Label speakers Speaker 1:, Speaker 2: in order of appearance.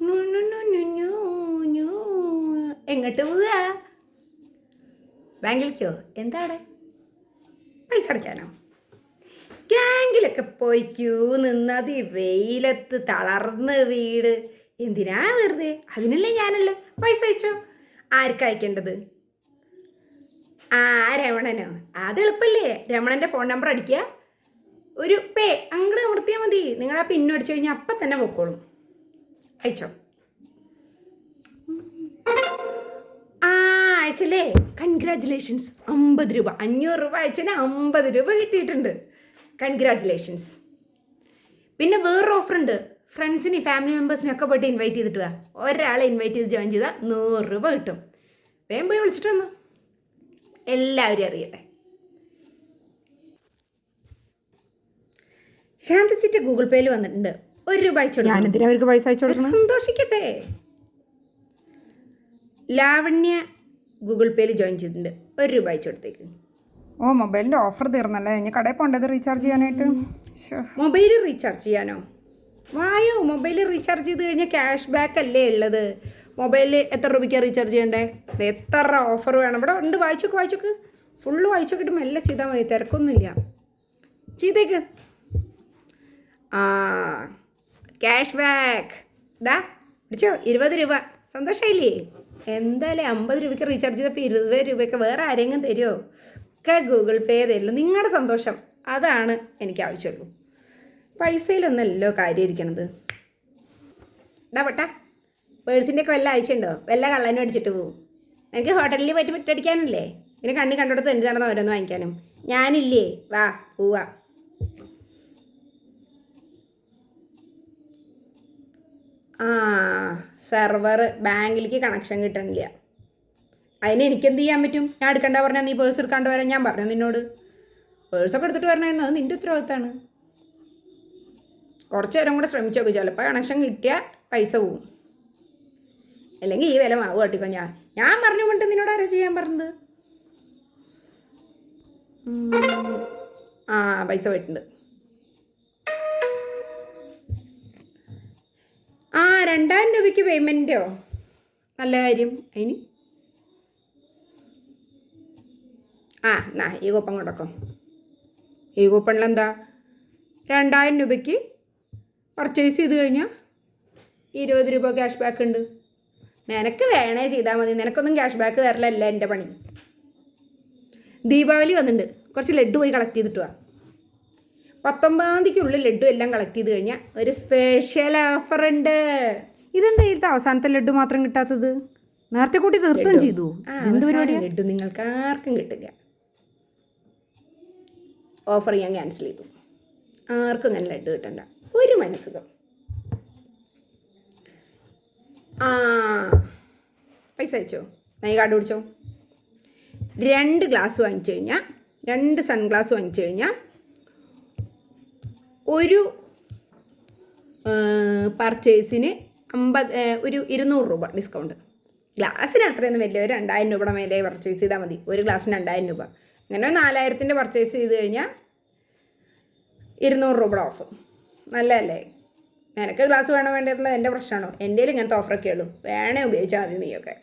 Speaker 1: നു, നു, നു, നു, നു, നു. എങ്ങോട്ട് പോവുക? ബാങ്കിലേക്കോ? എന്താ അവിടെ? പൈസ അടയ്ക്കാനോ? ബാങ്കിലൊക്കെ പോയി ക്യൂ നിന്നത് ഈ വെയിലത്ത് തളർന്ന് വീട് എന്തിനാ വെറുതെ? അതിനല്ലേ ഞാനല്ലേ പൈസ അയച്ചോ. ആർക്കാ അയക്കേണ്ടത്? ആ രമണനോ? അത് എളുപ്പല്ലേ. രമണൻ്റെ ഫോൺ നമ്പർ അടിക്കുക, ഒരു പേ അങ്ങോട്ട് അമർത്തിയാൽ മതി. നിങ്ങൾ ആ പിന്നു അടിച്ചു കഴിഞ്ഞാൽ അപ്പം തന്നെ പൊക്കോളും. അയച്ചോ. ആ അയച്ചല്ലേ, കൺഗ്രാജുലേഷൻസ്. 50 രൂപ, 500 രൂപ അയച്ചതിന് 50 രൂപ കിട്ടിയിട്ടുണ്ട്. കൺഗ്രാജുലേഷൻസ്. പിന്നെ വേറൊരു ഓഫർ ഉണ്ട്. ഫ്രണ്ട്സിന് ഫാമിലി മെമ്പേഴ്സിനൊക്കെ പോയിട്ട് ഇൻവൈറ്റ് ചെയ്തിട്ട് വാ. ഒരാളെ ഇൻവൈറ്റ് ചെയ്ത് ജോയിൻ ചെയ്താൽ 100 രൂപ കിട്ടും. വേഗം പോയി വിളിച്ചിട്ട് വന്നു, എല്ലാവരും അറിയട്ടെ. ശാന്തച്ചിട്ട് ഗൂഗിൾ പേയിൽ വന്നിട്ടുണ്ട്. 1 രൂപ അയച്ചു കൊടുക്കും.
Speaker 2: ഞാനെന്തിനാ അവർക്ക് പൈസ അയച്ചു കൊടുക്കണം?
Speaker 1: സന്തോഷിക്കട്ടെ. ലാവണ്യ ഗൂഗിൾ പേയിൽ ജോയിൻ ചെയ്തിട്ടുണ്ട്. 1 രൂപ അയച്ചു കൊടുത്തേക്ക്.
Speaker 2: ഓ, മൊബൈലിൻ്റെ ഓഫർ തീർന്നല്ലേ? ഇനി കടയിൽ പോകേണ്ടത് റീചാർജ് ചെയ്യാനായിട്ട്.
Speaker 1: മൊബൈൽ റീചാർജ് ചെയ്യാനോ? വായോ, മൊബൈൽ റീചാർജ് ചെയ്ത് കഴിഞ്ഞാൽ ക്യാഷ് ബാക്ക് അല്ലേ ഉള്ളത്. മൊബൈലിൽ എത്ര രൂപയ്ക്കാണ് റീചാർജ് ചെയ്യണ്ടേ? എത്ര ഓഫർ വേണം? ഇവിടെ ഉണ്ട്, വായിച്ചോക്ക്. ഫുള്ള് വായിച്ചോക്കിട്ട് മെല്ലെ ചെയ്താൽ മതി, തിരക്കൊന്നുമില്ല. ചെയ്തേക്ക്. ആ ക്യാഷ് ബാക്ക് ഇതാ പിടിച്ചോ, 20 രൂപ. സന്തോഷമായില്ലേ? എന്തായാലും 50 രൂപയ്ക്ക് റീചാർജ് ചെയ്തപ്പോൾ 20 രൂപയ്ക്ക് വേറെ ആരെങ്കിലും തരുമോ? ഒക്കെ ഗൂഗിൾ പേ തരുള്ളൂ. നിങ്ങളുടെ സന്തോഷം അതാണ് എനിക്ക് ആവശ്യമുള്ളൂ. പൈസയിലൊന്നല്ലോ കാര്യം ഇരിക്കണത്. ഇതാ പൊട്ടാ, പേഴ്സിൻ്റെയൊക്കെ വല്ല ആവശ്യമുണ്ടോ? വല്ല കള്ളനും അടിച്ചിട്ട് പോവും. എനിക്ക് ഹോട്ടലിൽ പോയിട്ട് വിട്ടടിക്കാനല്ലേ? പിന്നെ കണ്ണി കണ്ടോടത്ത് എന്ത് നടന്ന് ഓരോന്ന് വാങ്ങിക്കാനും. ഞാനില്ലേ, വാ പോവാ. ആ സെർവർ ബാങ്കിലേക്ക് കണക്ഷൻ കിട്ടണില്ല. അതിന് എനിക്കെന്ത് ചെയ്യാൻ പറ്റും? ഞാൻ എടുക്കണ്ട പറഞ്ഞാൽ നീ പേഴ്സ് എടുക്കാണ്ട് വരാൻ ഞാൻ പറഞ്ഞു നിന്നോട്. പേഴ്സൊക്കെ എടുത്തിട്ട് വരണമെന്ന്, അത് നിൻ്റെ ഉത്തരവാദിത്തമാണ്. കുറച്ച് നേരം കൂടെ ശ്രമിച്ചു നോക്കും, ചിലപ്പോൾ കണക്ഷൻ കിട്ടിയാൽ പൈസ പോവും. അല്ലെങ്കിൽ ഈ വില മാവ് കാട്ടിക്കോ. ഞാൻ പറഞ്ഞു കൊണ്ട് നിന്നോട് ആരോ ചെയ്യാൻ പറഞ്ഞത്. ആ പൈസ പോയിട്ടുണ്ട്. ആ 2000 രൂപയ്ക്ക് പേയ്മെൻറ്റോ? നല്ല കാര്യം. അതിന് എന്നാ ഈ കൂപ്പൺ കൊണ്ടൊക്കെ. ഈ കൂപ്പണിലെന്താ? 2000 രൂപയ്ക്ക് പർച്ചേസ് ചെയ്ത് കഴിഞ്ഞാൽ 20 രൂപ ക്യാഷ് ബാക്ക് ഉണ്ട്. നിനക്ക് വേണേ ചെയ്താൽ മതി. നിനക്കൊന്നും ക്യാഷ് ബാക്ക് തരലല്ല എൻ്റെ പണി. ദീപാവലി വന്നിട്ടുണ്ട്, കുറച്ച് ലഡ്ഡു പോയി കളക്ട് ചെയ്തിട്ട് വാ. 19-ാം തീയതിക്കുള്ളിൽ ലഡ്ഡു എല്ലാം കളക്ട് ചെയ്ത് കഴിഞ്ഞാൽ ഒരു സ്പെഷ്യൽ ഓഫർ ഉണ്ട്.
Speaker 2: ഇതെന്താ ഇതിലത്തെ അവസാനത്തെ ലഡ്ഡു മാത്രം കിട്ടാത്തത്? നേരത്തെ കൂട്ടി തീർത്തും ചെയ്തു. എന്ത് പരിപാടിയാ?
Speaker 1: ലഡ്ഡു നിങ്ങൾക്ക് ആർക്കും കിട്ടില്ല. ഓഫർ ഞാൻ ക്യാൻസൽ ചെയ്തു. ആർക്കും അങ്ങനെ ലഡ്ഡു കിട്ടണ്ട. ഒരു മനസ്സുഖം. പൈസ അയച്ചോ? നീ കാർഡ് പിടിച്ചോ. 2 ഗ്ലാസ് വാങ്ങിച്ചു കഴിഞ്ഞാൽ, 2 സൺഗ്ലാസ് വാങ്ങിച്ചു കഴിഞ്ഞാൽ ഒരു പർച്ചേസിന് 200 രൂപ ഡിസ്കൗണ്ട്. ഗ്ലാസ്സിന് അത്രയൊന്നും വലിയ, ഒരു 2000 രൂപയുടെ മേലെ പർച്ചേസ് ചെയ്താൽ മതി. ഒരു ഗ്ലാസ്സിന് 2000 രൂപ. അങ്ങനെ 4000-ൻ്റെ പർച്ചേസ് ചെയ്ത് കഴിഞ്ഞാൽ 200 രൂപയുടെ ഓഫ്. നല്ലതല്ലേ? നിനക്ക് ഗ്ലാസ് വേണോ വേണ്ടതുള്ള എൻ്റെ പ്രശ്നമാണോ? എൻ്റെ ഇങ്ങനത്തെ ഓഫറൊക്കെ ഉള്ളൂ. വേണേ ഉപയോഗിച്ചാൽ മതി നീയൊക്കെ.